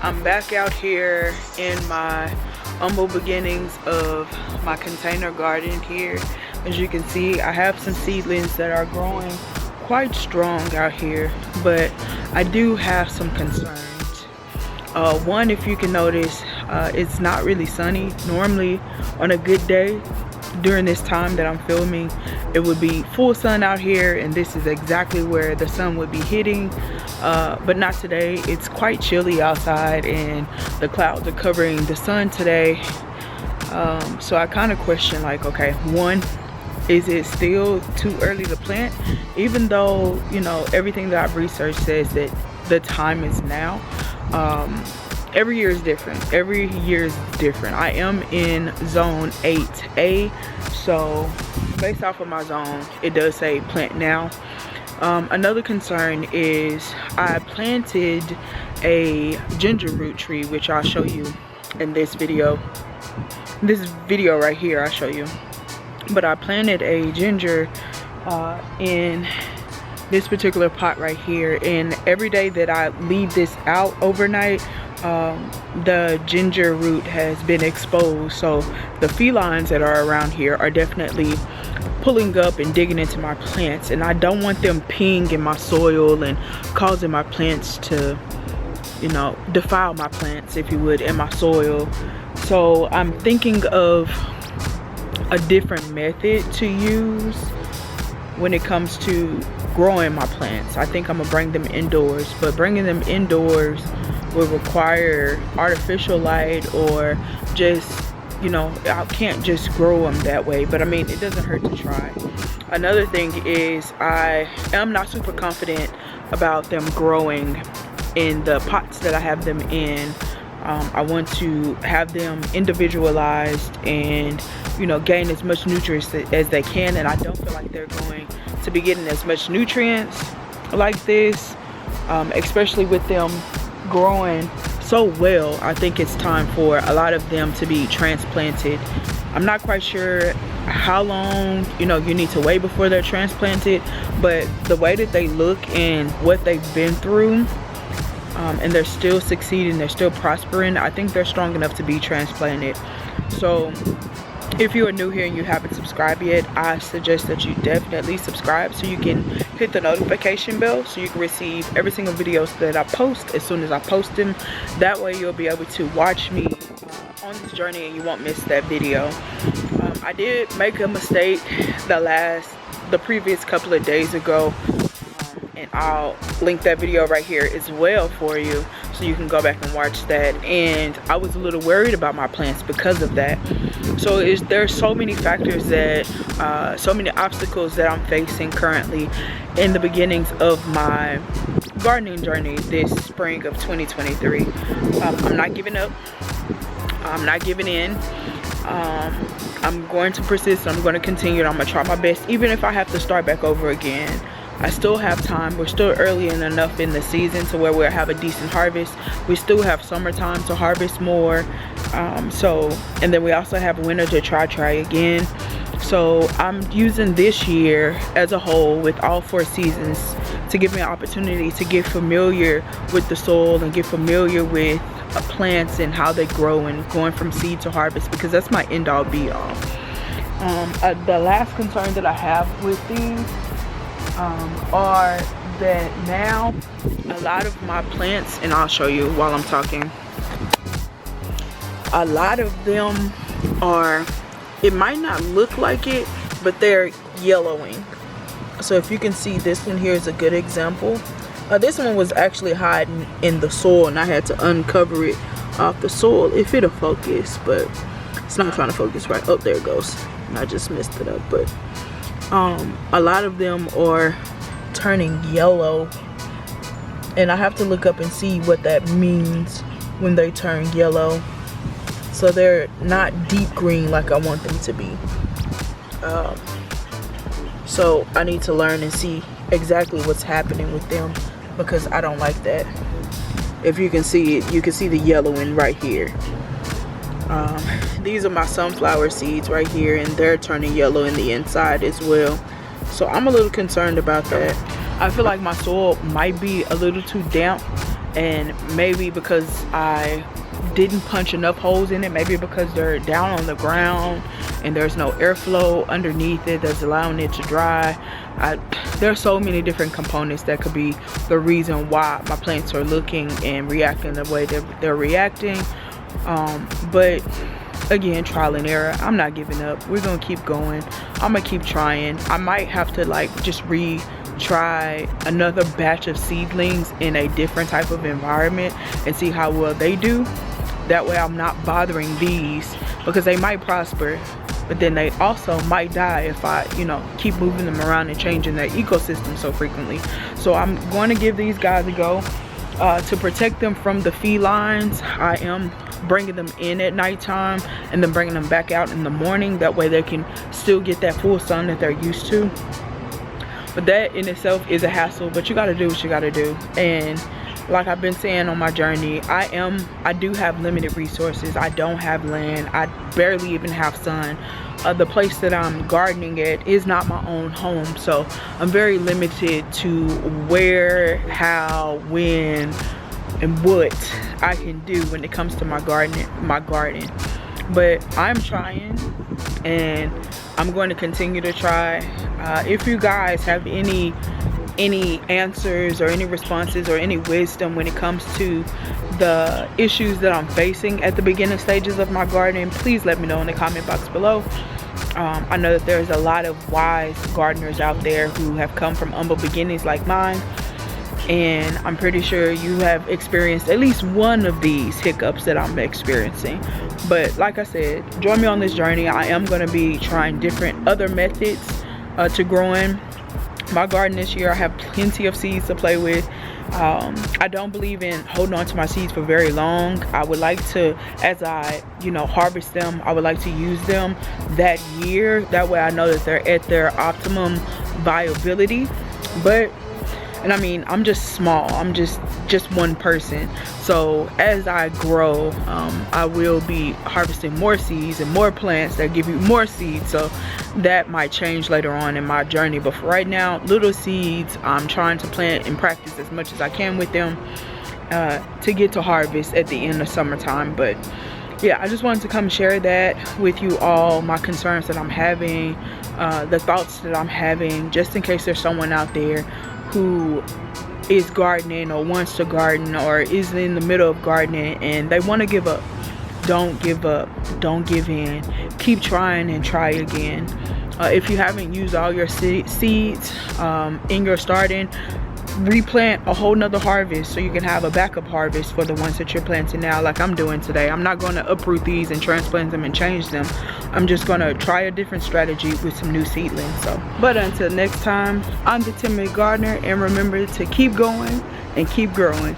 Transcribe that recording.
I'm back out here in my humble beginnings of my container garden here. As you can see, I have some seedlings that are growing quite strong out here, but I do have some concerns. One, if you can notice, it's not really sunny. Normally on a good day during this time that I'm filming, it would be full sun out here, and this is exactly where the sun would be hitting, but not today. It's quite chilly outside and the clouds are covering the sun today. So I kind of question, like, okay, one, is it still too early to plant? Even though, you know, everything that I've researched says that the time is now. Every year is different. Every year is different. I am in zone 8A, so based off of my zone, it does say plant now. Another concern is I planted a ginger root tree, which I'll show you in this video. This video right here, I'll show you. But I planted a ginger in this particular pot right here, and every day that I leave this out overnight, the ginger root has been exposed. So the felines that are around here are definitely pulling up and digging into my plants, and I don't want them peeing in my soil and causing my plants to, you know, defile my plants, if you would, in my soil. So I'm thinking of a different method to use when it comes to growing my plants. I think I'm gonna bring them indoors, but bringing them indoors will require artificial light, or just, you know, I can't just grow them that way, but I mean, it doesn't hurt to try. Another thing is I am not super confident about them growing in the pots that I have them in. I want to have them individualized and, you know, gain as much nutrients as they can, and I don't feel like they're going to be getting as much nutrients like this, especially with them growing so well. I think it's time for a lot of them to be transplanted. I'm not quite sure how long, you know, you need to wait before they're transplanted, but the way that they look and what they've been through, and they're still succeeding, they're still prospering, I think they're strong enough to be transplanted. So if you are new here and you haven't subscribed yet, I suggest that you definitely subscribe so you can hit the notification bell so you can receive every single video that I post as soon as I post them. That way you'll be able to watch me on this journey and you won't miss that video. I did make a mistake the previous couple of days ago, and I'll link that video right here as well for you so you can go back and watch that. And I was a little worried about my plants because of that. So there's so many factors that so many obstacles that I'm facing currently in the beginnings of my gardening journey this spring of 2023. I'm not giving up, I'm not giving in. I'm going to persist, I'm going to continue, and I'm going to try my best, even if I have to start back over again. I still have time. We're still early enough in the season to where we'll have a decent harvest. We still have summertime to harvest more. And then we also have winter to try again. So I'm using this year as a whole with all 4 seasons to give me an opportunity to get familiar with the soil and get familiar with plants and how they grow and going from seed to harvest, because that's my end all be all. The last concern that I have with these are that now a lot of my plants, and I'll show you while I'm talking, a lot of them are, it might not look like it, but they're yellowing. So if you can see, this one here is a good example. This one was actually hiding in the soil and I had to uncover it off the soil. If it'll focus, but it's not trying to focus right. Oh, there it goes. And I just messed it up. But a lot of them are turning yellow, and I have to look up and see what that means when they turn yellow. So they're not deep green like I want them to be. So I need to learn and see exactly what's happening with them, because I don't like that. If you can see it, you can see the yellowing right here. These are my sunflower seeds right here, and they're turning yellow in the inside as well. So I'm a little concerned about that. I feel like my soil might be a little too damp and maybe because I didn't punch enough holes in it, maybe because they're down on the ground and there's no airflow underneath it that's allowing it to dry. There's so many different components that could be the reason why my plants are looking and reacting the way they're reacting. But again, trial and error. I'm not giving up. We're gonna keep going. I'm gonna keep trying. I might have to like just try another batch of seedlings in a different type of environment and see how well they do. That way I'm not bothering these, because they might prosper, but then they also might die if I, you know, keep moving them around and changing their ecosystem so frequently. So I'm going to give these guys a go. To protect them from the felines, I am bringing them in at nighttime and then bringing them back out in the morning. That way they can still get that full sun that they're used to. But that in itself is a hassle, but you got to do what you got to do. And like I've been saying on my journey, I do have limited resources. I don't have land. I barely even have sun. The place that I'm gardening at is not my own home, so I'm very limited to where, how, when, and what I can do when it comes to my garden. But I'm trying, and I'm going to continue to try. If you guys have any answers or any responses or any wisdom when it comes to the issues that I'm facing at the beginning stages of my gardening, please let me know in the comment box below. I know that there's a lot of wise gardeners out there who have come from humble beginnings like mine, and I'm pretty sure you have experienced at least one of these hiccups that I'm experiencing. But like I said, join me on this journey. I am going to be trying different other methods to growing my garden this year. I have plenty of seeds to play with. I don't believe in holding on to my seeds for very long. I would like to, as I, you know, harvest them, I would like to use them that year. That way I know that they're at their optimum viability. But, and I mean, I'm just small. I'm just one person. So as I grow, I will be harvesting more seeds and more plants that give you more seeds. So that might change later on in my journey. But for right now, little seeds, I'm trying to plant and practice as much as I can with them to get to harvest at the end of summertime. But yeah, I just wanted to come share that with you all, my concerns that I'm having, the thoughts that I'm having, just in case there's someone out there who is gardening or wants to garden or is in the middle of gardening and they want to give up. Don't give up. Don't give in. Keep trying and try again. If you haven't used all your seeds in your starting, replant a whole nother harvest so you can have a backup harvest for the ones that you're planting now, like I'm doing today. I'm not going to uproot these and transplant them and change them. I'm just going to try a different strategy with some new seedlings. So, but until next time, I'm the Timid Gardener, and remember to keep going and keep growing.